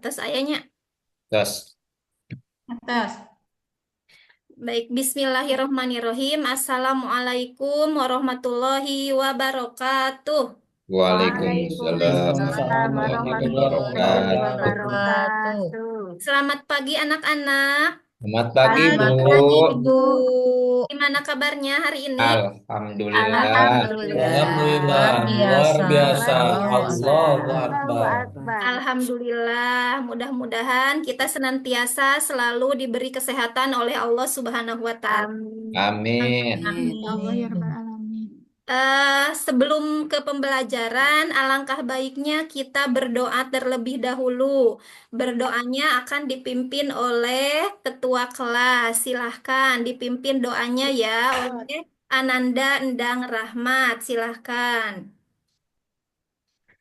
Terus ayahnya. Terus. Atas. Baik, bismillahirrohmanirrohim. Assalamualaikum warahmatullahi wabarakatuh. Waalaikumsalam Waalaikumsalam warahmatullahi warahmatullahi wabarakatuh. Wabarakatuh. wabarakatuh. Selamat pagi anak-anak. Selamat pagi, Bu. Selamat Selamat pagi, pagi, Ibu. Bu. Gimana kabarnya hari ini? Alhamdulillah. Alhamdulillah. Luar Alhamdulillah, luar biasa. biasa. Luar Allahu biasa. Allahu Akbar. Allahu Akbar. Akbar. Alhamdulillah, mudah-mudahan kita senantiasa selalu diberi kesehatan oleh Allah Subhanahu wa Ta'ala. Amin. Amin. Amin. Allah ya Rabbal Amin. Alamin. Sebelum ke pembelajaran, alangkah baiknya kita berdoa terlebih dahulu. Berdoanya akan dipimpin oleh ketua kelas. Silahkan dipimpin doanya ya oleh Ananda Endang Rahmat. Silahkan.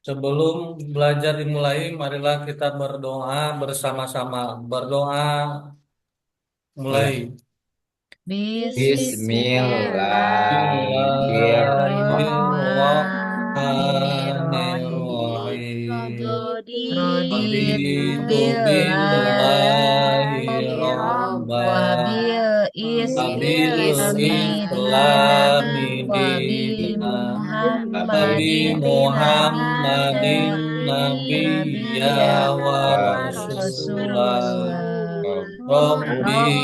Sebelum belajar dimulai, marilah kita berdoa bersama-sama. Berdoa mulai. Bismillahirrahmanirrahim. Bismillahirrahmanirrahim. Raditu Raditu billahi billahi wa rabba bil Wabil islami dina Islami wa bi dina Nabi Muhammadin Muhammadin Nabiyya nabiyya wa wa Rasulah rasulullah. Rabbi Rabbi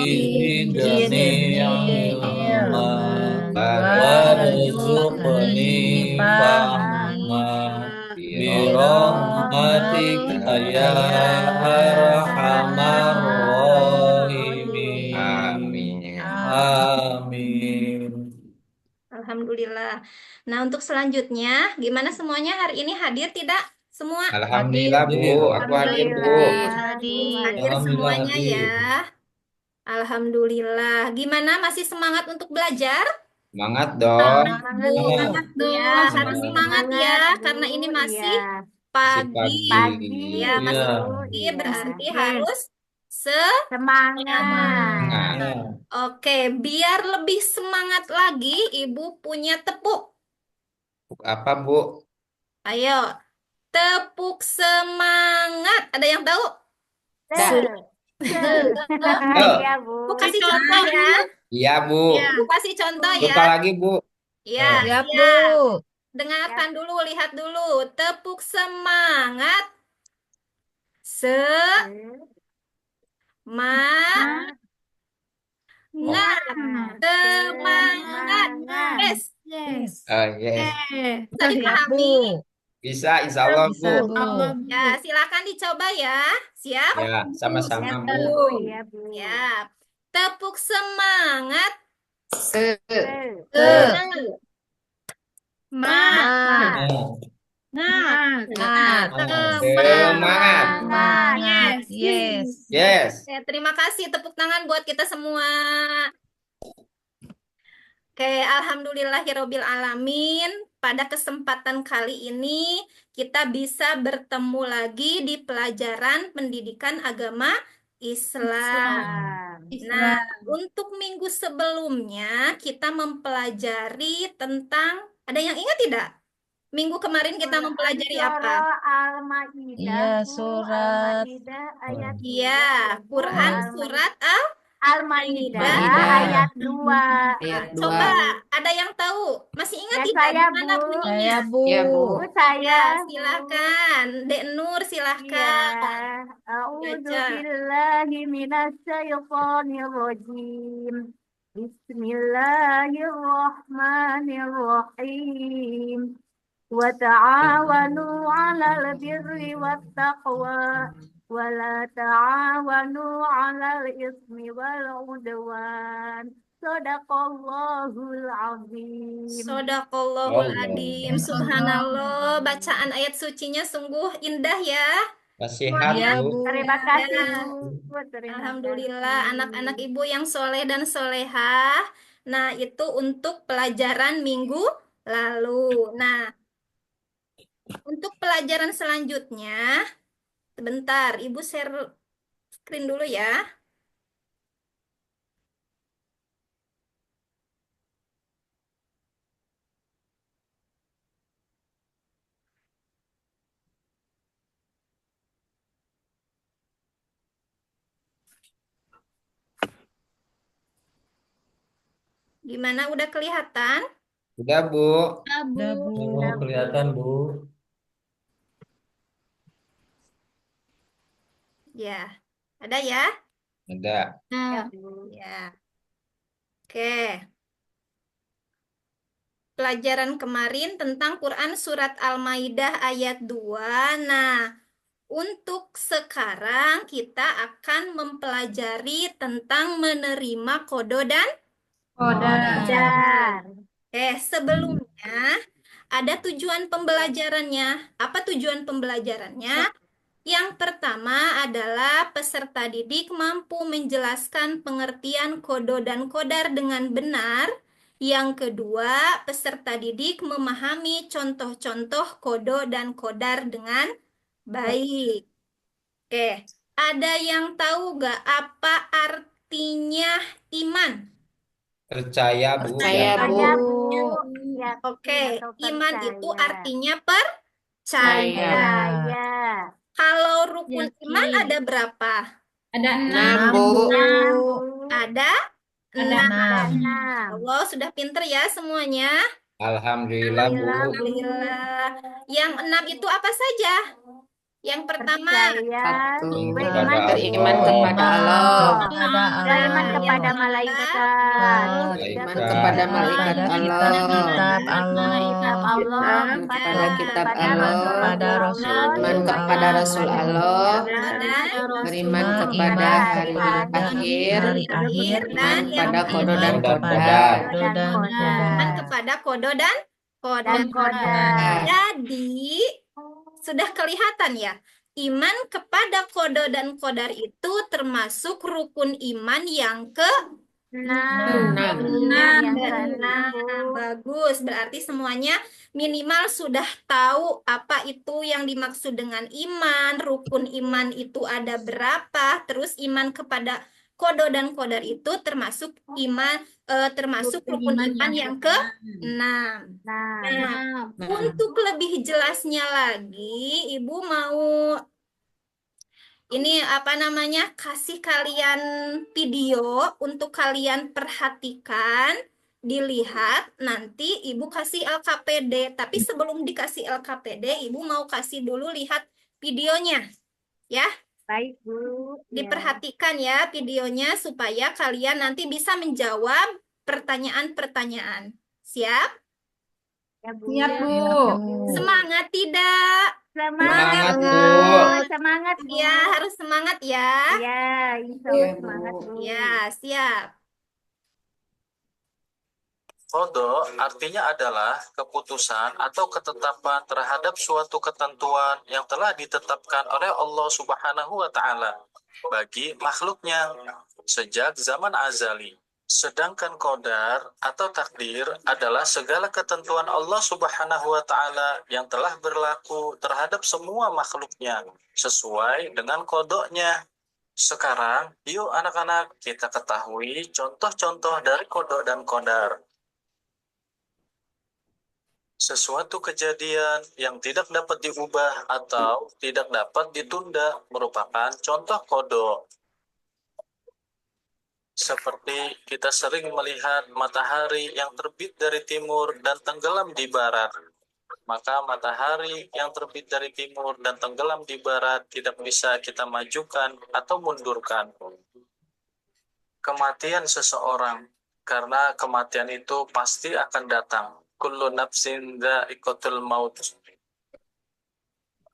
zidni zidni ilma ilman warzuqni warzuqni fahma fahma birahmatika ya birahmatika ya arhamar rahimin. Amin. Amin. Alhamdulillah. Nah, untuk selanjutnya, gimana semuanya hari ini hadir tidak? Semua Alhamdulillah, hadir, Bu. Bu. Hadir. Aku hadir, Bu. Hadir, Alhamdulillah. hadir. hadir Alhamdulillah semuanya ya. hadir. Alhamdulillah. Gimana masih semangat untuk belajar? Semangat dong. Semangat, Bu, Semangat. semangat, Bu. ya harus semangat ya, Semangat, Bu. karena ini Iya. masih Masih pagi. pagi. Pagi, Ya, Iya. masih Bu. pagi, Iya. berarti Oke. harus semangat. Semangat. Semangat. Ya. Oke, biar lebih semangat lagi, Ibu punya tepuk. Apa, Bu? Ayo, tepuk semangat. Ada yang tahu? Se. Se. Yuk. Iya, Bu. Bu kasih contoh ya. Iya, Bu. Bu kasih contoh ya. Lupa lagi, Bu. Ya, Siap, ya. Bu. Dengarkan dulu, lihat dulu. Tepuk semangat. Semangat. Semangat. Semangat. Semangat. Yes. Yes. Yes. Bisa Siap, dipahami? Bu. Bisa, insya Allah, Bisa, Bu. Bu. Ya, silakan dicoba ya. Siap? Ya, sama-sama, Siap, Bu. Bu. Iya, Bu. Siap. Tepuk semangat. Se. Se. Semangat. Semangat. Semangat. Semangat. Yes. Yes. Terima kasih tepuk tangan buat kita semua. Oke, alhamdulillahirobbil alamin. Pada kesempatan kali ini kita bisa bertemu lagi di pelajaran pendidikan agama Islam. Nah, untuk minggu sebelumnya kita mempelajari tentang, ada yang ingat tidak? Minggu kemarin kita mempelajari apa? Al-Maidah, Iya, Bu. surat Al-Maidah ayat Iya, 2, Bu. Quran surat Al-Maidah Al-Maidah. ayat 2. Coba, ada yang tahu? Masih ingat Ya, tidak saya, di mana Bu. bunyinya? saya, Bu. Bu, saya, Ya, Bu. silakan. Dek Nur, Iya. silakan. A'udzu Baca. billahi minasyaitonir rajim. Bismillahirrahmanirrahim. Wa ta'awanu 'alal birri wat taqwa wa la ta'awanu 'alal ismi wal 'udwan. Shadaqallahul azim. Sodaqallahul adim. Subhanallah. Bacaan ayat sucinya sungguh indah ya. Nasihat, Iya, Bu. Bu. Terima kasih, Ya, Bu. Terima alhamdulillah kasih. anak-anak ibu yang soleh dan solehah. Nah, itu untuk pelajaran minggu lalu. Nah, untuk pelajaran selanjutnya, sebentar, ibu share screen dulu ya. Gimana, udah kelihatan? Udah, Bu. Udah, Bu. Oh, kelihatan, Bu. Ya, ada ya? Ada. Ya, Nah, Bu. Ya. Oke. Pelajaran kemarin tentang Quran Surat Al-Maidah ayat 2. Nah, untuk sekarang kita akan mempelajari tentang menerima kodo dan Kodar. sebelumnya ada tujuan pembelajarannya. Apa tujuan pembelajarannya? Yang pertama adalah peserta didik mampu menjelaskan pengertian kodo dan kodar dengan benar. Yang kedua, peserta didik memahami contoh-contoh kodo dan kodar dengan baik. Oke, ada yang tahu nggak apa artinya iman? Percaya, Bu. percaya, Bu. Percaya, Bu. Oke, Yakin atau iman itu percaya? artinya percaya. Percaya. Percaya. Kalau rukun iman Yakin. ada berapa? Ada 6, 6, Bu. Bu. Ada Ada 6. 6. Allah sudah pinter ya semuanya. Alhamdulillah, Bu. Alhamdulillah, Bu. Alhamdulillah. Yang 6 itu apa saja? Yang pertama, Percaya, Satu, beriman Kepada beriman Allah. kepada beriman kepada Allah, malaikat, beriman Malaikat. kepada malaikat beriman kitab-kitab kepada kitab Allah, Allah, kepada kitab kepada Allah, Rasul kepada Rasul Allah, beriman kepada Rasul Allah, dan beriman beriman kepada hari kepada akhir, hari akhir, beriman dan yang kepada kodo dan Iman dan kodar. kodar. dan iman kodar. kepada kodo dan Dan kodar. kodar. Jadi, sudah kelihatan ya, iman kepada kodo dan kodar itu termasuk rukun iman yang Enam. Enam. Yang keenam, Bu. bagus. Berarti semuanya minimal sudah tahu apa itu yang dimaksud dengan iman, rukun iman itu ada berapa, terus iman kepada kodo dan kodar itu termasuk termasuk rukun iman yang ke-6. Nah, Nah, Nah, untuk lebih jelasnya lagi, Ibu mau ini apa namanya? Kasih kalian video untuk kalian perhatikan, dilihat, nanti Ibu kasih LKPD. Tapi sebelum dikasih LKPD, Ibu mau kasih dulu lihat videonya, ya. baik, Bu. Ya. Diperhatikan ya videonya supaya kalian nanti bisa menjawab pertanyaan-pertanyaan. Siap? Ya, Bu. siap, Bu. Semangat tidak? Semangat, Bu. Semangat, Bu. Ya, harus semangat ya. Ya, insya Ya, Allah Bu. semangat, Bu. Ya, siap. Qadha artinya adalah keputusan atau ketetapan terhadap suatu ketentuan yang telah ditetapkan oleh Allah Subhanahu wa taala bagi makhluknya sejak zaman azali. Sedangkan qadar atau takdir adalah segala ketentuan Allah Subhanahu wa taala yang telah berlaku terhadap semua makhluknya sesuai dengan qadanya. Sekarang, yuk anak-anak kita ketahui contoh-contoh dari qadha dan qadar. Sesuatu kejadian yang tidak dapat diubah atau tidak dapat ditunda merupakan contoh qadha. Seperti kita sering melihat matahari yang terbit dari timur dan tenggelam di barat. Maka matahari yang terbit dari timur dan tenggelam di barat tidak bisa kita majukan atau mundurkan. Kematian seseorang, karena kematian itu pasti akan datang. Kullu nafsin dha'iqatul maut.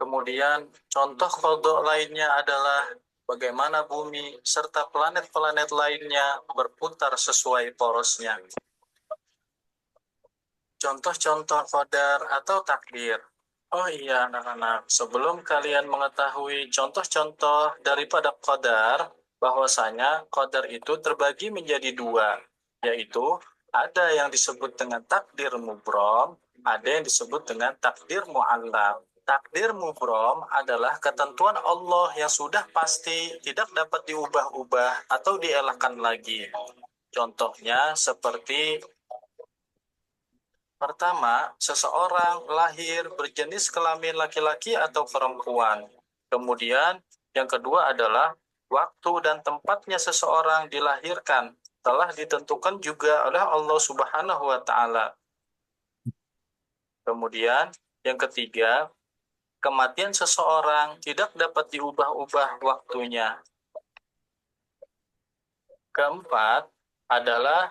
Kemudian contoh qadha lainnya adalah bagaimana bumi serta planet-planet lainnya berputar sesuai porosnya. Contoh-contoh qadar atau takdir. Oh iya anak-anak, sebelum kalian mengetahui contoh-contoh daripada qadar, bahwasanya qadar itu terbagi menjadi dua, yaitu ada yang disebut dengan takdir mubrom, ada yang disebut dengan takdir mu'allaq. Takdir mubrom adalah ketentuan Allah yang sudah pasti tidak dapat diubah-ubah atau dielakkan lagi. Contohnya seperti pertama, seseorang lahir berjenis kelamin laki-laki atau perempuan. Kemudian yang kedua adalah waktu dan tempatnya seseorang dilahirkan. telah ditentukan juga oleh Allah Subhanahu wa taala. Kemudian yang ketiga, kematian seseorang tidak dapat diubah-ubah waktunya. Keempat adalah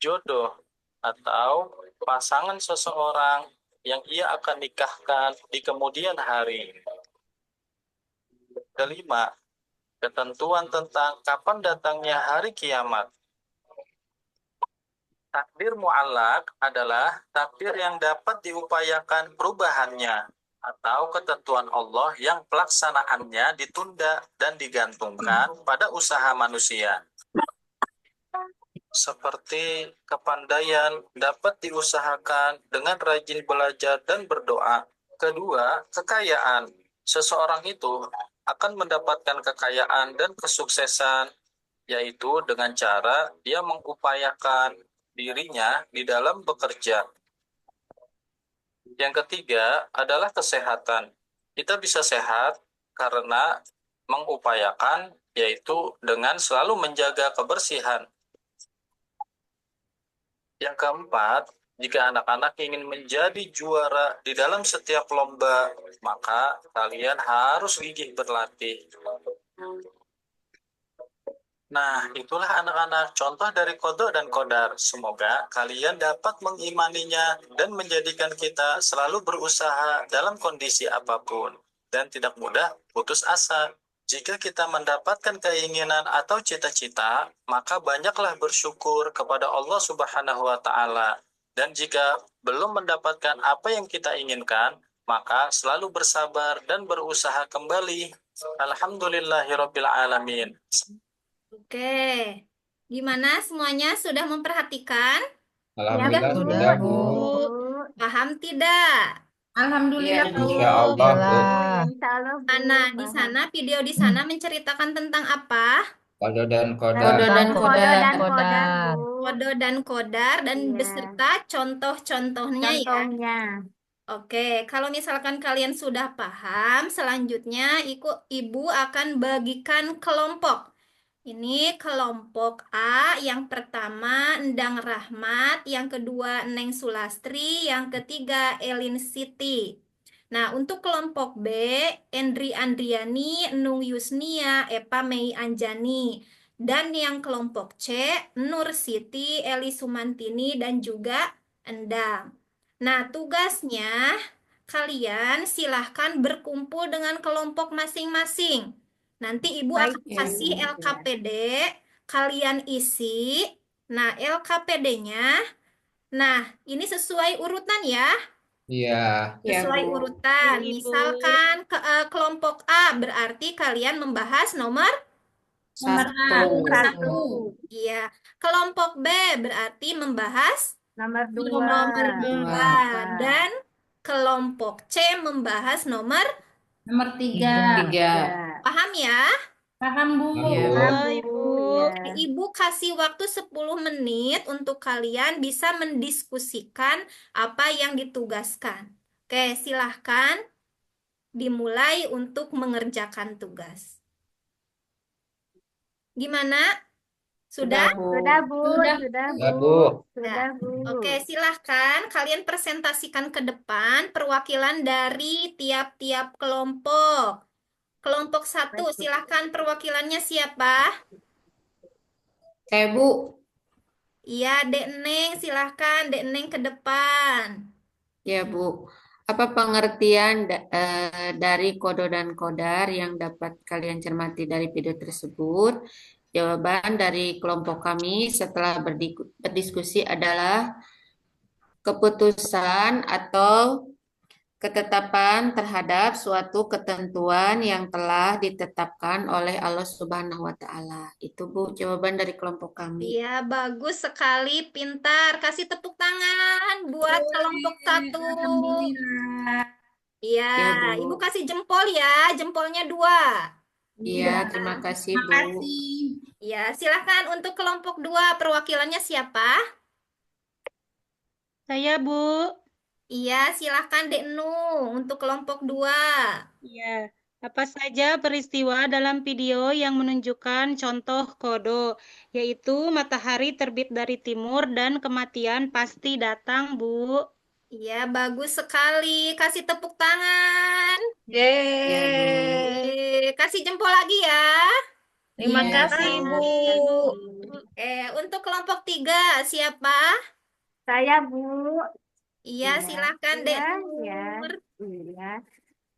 jodoh atau pasangan seseorang yang ia akan nikahkan di kemudian hari. Kelima, ketentuan tentang kapan datangnya hari kiamat. Takdir mu'allak adalah takdir yang dapat diupayakan perubahannya atau ketentuan Allah yang pelaksanaannya ditunda dan digantungkan pada usaha manusia. Seperti kepandaian dapat diusahakan dengan rajin belajar dan berdoa. Kedua, kekayaan. Seseorang itu akan mendapatkan kekayaan dan kesuksesan, yaitu dengan cara dia mengupayakan dirinya di dalam bekerja. Yang ketiga adalah kesehatan. Kita bisa sehat karena mengupayakan, yaitu dengan selalu menjaga kebersihan. Yang keempat, jika anak-anak ingin menjadi juara di dalam setiap lomba, maka kalian harus gigih berlatih. Nah, itulah anak-anak contoh dari qada dan qadar. Semoga kalian dapat mengimaninya dan menjadikan kita selalu berusaha dalam kondisi apapun dan tidak mudah putus asa. Jika kita mendapatkan keinginan atau cita-cita, maka banyaklah bersyukur kepada Allah Subhanahu wa taala. Dan jika belum mendapatkan apa yang kita inginkan, maka selalu bersabar dan berusaha kembali. Alhamdulillahirabbil alamin. Oke. Gimana semuanya sudah memperhatikan? Alhamdulillah Sudah, sudah, Bu. Bu. Paham tidak? Iya, Bu. Insya Allah, Bu. Insya Allah, Bu. Nah, di Paham. sana video di sana menceritakan tentang apa? Qada dan Kodo qadar. dan Kodo kodar. dan kodar, Bu. Kode dan kodar dan Iya. beserta contoh-contohnya ya. Contohnya. Oke, kalau misalkan kalian sudah paham, selanjutnya Ibu akan bagikan kelompok. Ini kelompok A, yang pertama Endang Rahmat, yang kedua Neng Sulastri, yang ketiga Elin Siti. Nah, untuk kelompok B, Endri Andriani, Nung Yusnia, Epa Mei Anjani. Dan yang kelompok C, Nur Siti, Eli Sumantini, dan juga Endang. Nah, tugasnya kalian silahkan berkumpul dengan kelompok masing-masing. Nanti Ibu Baik, akan Ya, kasih Bu. LKPD, kalian isi. Nah, LKPD-nya, nah ini sesuai urutan ya, Iya. Ya, sesuai Bu. urutan. Misalkan kelompok A berarti kalian membahas nomor Satu. satu. Iya. Kelompok B berarti membahas nomor nomor 2. dua. Dan kelompok C membahas nomor Nomor 3. 3. paham ya? Paham, Bu? Iya, Bu. Paham, Bu. Oke, Ibu kasih waktu 10 menit untuk kalian bisa mendiskusikan apa yang ditugaskan. Oke, silahkan dimulai untuk mengerjakan tugas. Gimana? Sudah? Bu. Sudah, Bu. Sudah. Sudah, Sudah, Bu. Bu. Sudah, Bu. Oke, silahkan kalian presentasikan ke depan perwakilan dari tiap-tiap kelompok. Kelompok 1, silahkan perwakilannya siapa? Saya, Bu. Iya, Dek Neng, silahkan Dek Neng ke depan. Ya, Bu. Apa pengertian dari kodo dan kodar yang dapat kalian cermati dari video tersebut? Jawaban dari kelompok kami setelah berdiskusi adalah keputusan atau ketetapan terhadap suatu ketentuan yang telah ditetapkan oleh Allah Subhanahu wa taala. Itu, Bu, jawaban dari kelompok kami. Iya, bagus sekali, pintar. Kasih tepuk tangan buat kelompok 1. Alhamdulillah. Iya, Ya, Bu. Ibu kasih jempol ya, jempolnya 2. Iya, terima kasih, Bu. Makasih. Iya, silahkan untuk kelompok 2, perwakilannya siapa? Saya, Bu. Iya, silahkan Dek Nung untuk kelompok 2. Ya, Apa saja peristiwa dalam video yang menunjukkan contoh kodo, yaitu matahari terbit dari timur dan kematian pasti datang, Bu. Iya, bagus sekali. Kasih tepuk tangan. Ya, Bu. Kasih jempol lagi ya. Terima Iya, kasih, Bu. Bu. Untuk kelompok 3, siapa? Saya, Bu. Iya, Iya, silahkan Dek iya, ya, Nur. iya.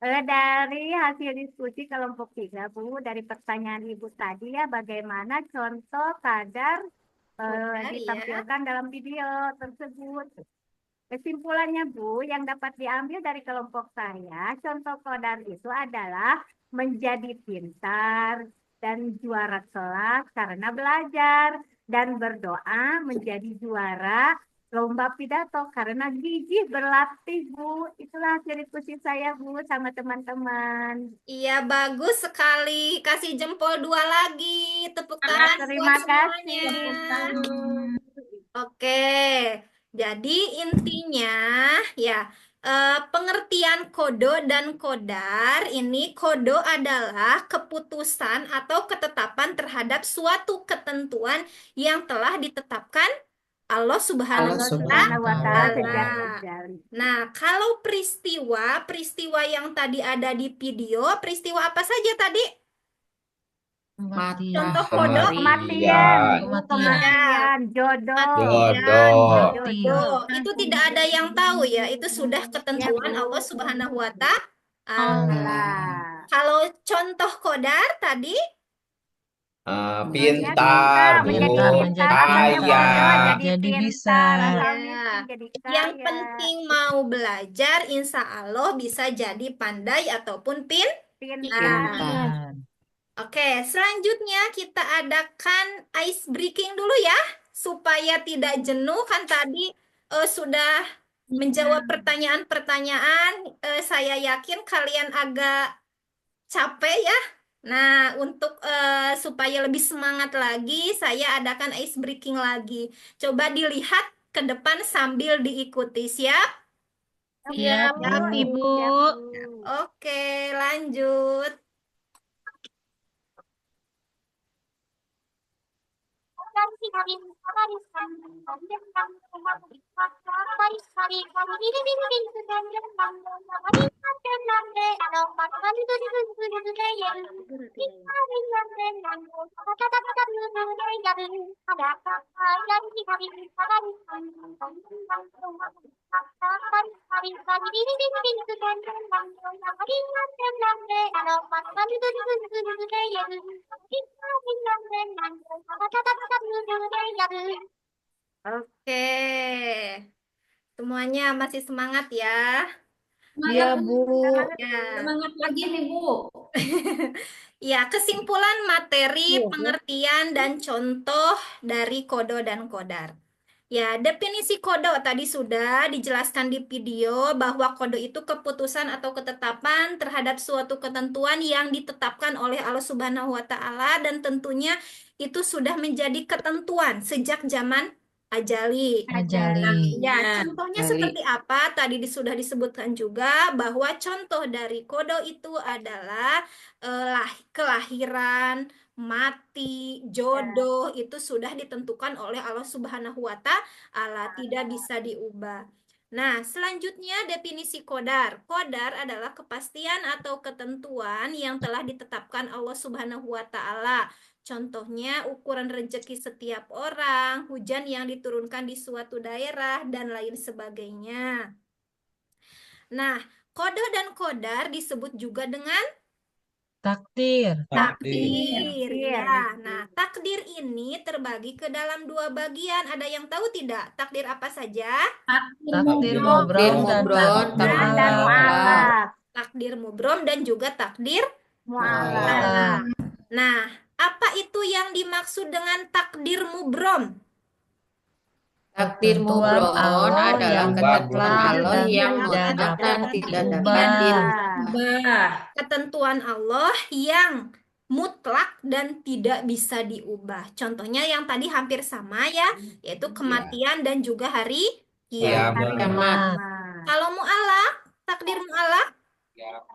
Dari hasil diskusi kelompok 3, Bu, dari pertanyaan Ibu tadi ya, bagaimana contoh kadar Kodar ya. ditampilkan dalam video tersebut. Kesimpulannya, Bu, yang dapat diambil dari kelompok saya, contoh kodar itu adalah menjadi pintar dan juara kelas karena belajar, dan berdoa menjadi juara lomba pidato karena gigih berlatih, Bu. Itulah hasil diskusi saya, Bu, sama teman-teman. Iya, bagus sekali. Kasih jempol 2 lagi. Tepuk tangan buat Terima semuanya. kasih. Oke, jadi intinya ya pengertian kodo dan kodar ini kodo adalah keputusan atau ketetapan terhadap suatu ketentuan yang telah ditetapkan Allah Subhanahu Allah wa Subhanahu Wa wa ta'ala Ta'ala. sejak Ta'ala. azali. Nah, kalau peristiwa yang tadi ada di video, peristiwa apa saja tadi? Contoh kodo, Kematian, Bu, Kematian. kematian, jodoh. Jodoh. jodoh. Itu tidak ada yang tahu ya, itu sudah ketentuan Bu. Allah Subhanahu wa Ta'ala. Allah. Kalau contoh kodar tadi, Pintar, Bu. menjadi pintar, asalnya Kaya. bodoh Jadi pintar, bisa. asalnya Ya. jadi yang kaya. penting mau belajar, insya Allah bisa jadi pandai ataupun Pintar. Pintar. Oke, selanjutnya kita adakan ice breaking dulu ya, supaya tidak jenuh. Kan tadi sudah menjawab pertanyaan-pertanyaan. Saya yakin kalian agak capek ya. Nah, untuk supaya lebih semangat lagi, saya adakan ice breaking lagi. Coba dilihat ke depan sambil diikuti. Siap? Siap, Siap, Bu. Ibu. Siap, Bu. Oke, lanjut. Oke, semuanya masih semangat ya? Iya, Bu. Ya. Semangat lagi nih, Bu. Ya, kesimpulan materi, pengertian, dan contoh dari kodo dan kodar. Ya, definisi kodo tadi sudah dijelaskan di video bahwa kodo itu keputusan atau ketetapan terhadap suatu ketentuan yang ditetapkan oleh Allah Subhanahu wa Ta'ala, dan tentunya itu sudah menjadi ketentuan sejak zaman ajali. Ajali. Ya, contohnya Ajali. seperti apa? Tadi sudah disebutkan juga bahwa contoh dari kodo itu adalah kelahiran, mati, jodoh, itu sudah ditentukan oleh Allah Subhanahu wa Ta'ala, tidak bisa diubah. Nah, selanjutnya definisi kodar. Kodar adalah kepastian atau ketentuan yang telah ditetapkan Allah Subhanahu wa Ta'ala. Contohnya ukuran rezeki setiap orang, hujan yang diturunkan di suatu daerah, dan lain sebagainya. Nah, kodo dan kodar disebut juga dengan Takdir. takdir. Takdir. Ya, nah takdir ini terbagi ke dalam 2 bagian. Ada yang tahu tidak? Takdir apa saja? Takdir Takdir mubrom dan mubrom, takdir takdir Dan mu'alaf. mu'alaf. Takdir mubrom dan juga takdir Mu'alaf. Mu'alaf. Nah, apa itu yang dimaksud dengan takdir mubrom? Takdir Ketentuan mubrom Allah adalah yang ketentuan mutlak Allah dan yang tidak mutlak dan dapat tidak dapat diubah. Ketentuan Allah yang mutlak dan tidak bisa diubah. Contohnya yang tadi hampir sama ya, yaitu kematian dan juga hari Iya, kiamat. kiamat. Kalau mu'alaf, takdir mu'alaf,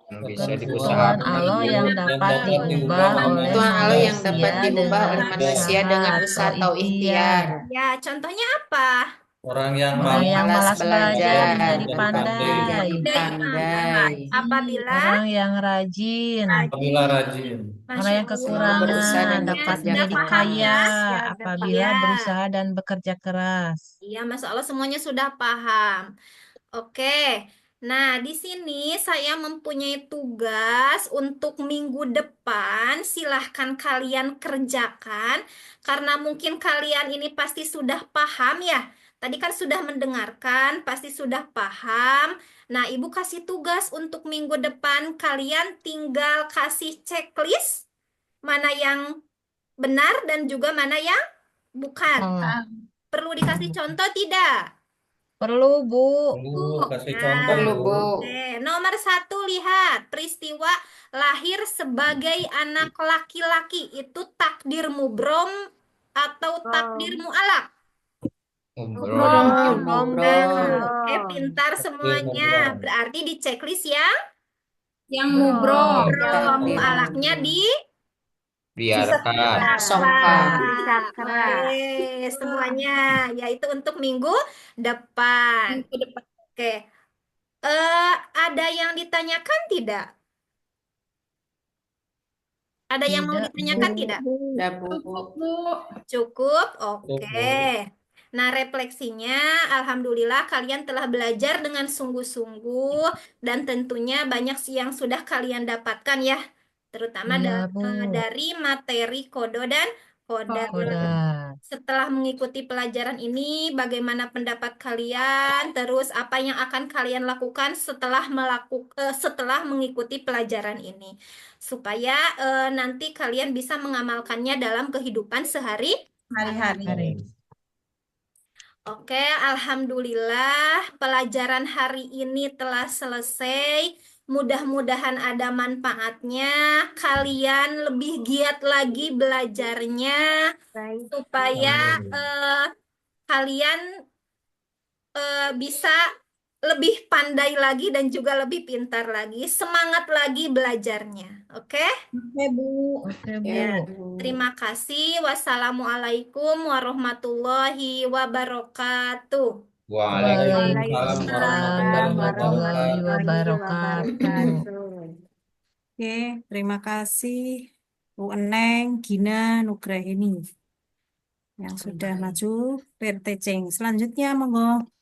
Yang bisa Ketentuan Allah diusahakan. yang dapat diubah oleh Ketentuan Allah yang manusia dapat diubah oleh dengan manusia dengan usaha usaha atau atau ikhtiar. ikhtiar. Ya, contohnya apa? Orang yang Orang malas yang Malas malas belajar belajar menjadi menjadi pandai. pandai. menjadi Pandai. pandai. Apabila, Orang yang rajin, Apabila rajin. orang Masya yang Allah, Berusaha dan kekurangan semuanya dapat bekerja sudah menjadi paham keras. ya? kaya Ya, udah apabila Ya, berusaha dan bekerja keras. iya, Masya Allah semuanya sudah paham. Oke, nah di sini saya mempunyai tugas untuk minggu depan. Silahkan kalian kerjakan, karena mungkin kalian ini pasti sudah paham ya. Tadi kan sudah mendengarkan, pasti sudah paham. Nah, Ibu kasih tugas untuk minggu depan. Kalian tinggal kasih checklist mana yang benar dan juga mana yang bukan. Salah. Perlu dikasih contoh tidak? Perlu, Bu. Perlu kasih Nah, contoh, Perlu, Bu. Bu. oke. Nomor satu, lihat peristiwa lahir sebagai anak laki-laki itu takdir mubrom atau takdir mu'alak. Ngobrol. Brom, Bu. Oke, pintar Takdir semuanya. mubrom. Berarti di checklist ya. Brom. Takdir Mu'alaknya di Biarkan. songkok. Sakra. Oke, semuanya yaitu untuk minggu depan. Oke. Ada yang ditanyakan tidak? Ada yang mau Tidak, ditanyakan Bu. tidak? Udah, Bu. Cukup? Cukup, Oke. Bu. Nah, refleksinya, alhamdulillah kalian telah belajar dengan sungguh-sungguh dan tentunya banyak sih yang sudah kalian dapatkan ya, terutama Iya, Bu. dari materi kodo dan kodar. Kodar. Setelah mengikuti pelajaran ini, bagaimana pendapat kalian? Terus apa yang akan kalian lakukan setelah mengikuti pelajaran ini, supaya nanti kalian bisa mengamalkannya dalam kehidupan sehari-hari. Oke, alhamdulillah pelajaran hari ini telah selesai. Mudah-mudahan ada manfaatnya. Kalian lebih giat lagi belajarnya Baik. supaya Amin. kalian bisa lebih pandai lagi dan juga lebih pintar lagi. Semangat lagi belajarnya. Oke? Oke, Bu. Ya, Bu. Terima kasih. Wassalamualaikum warahmatullahi wabarakatuh. Waalaikumsalam Waalaikumsalam warahmatullahi wabarakatuh. Oke, terima kasih Bu Eneng, Gina, Nugrahini yang sudah maju PRT Ceng. Selanjutnya, monggo.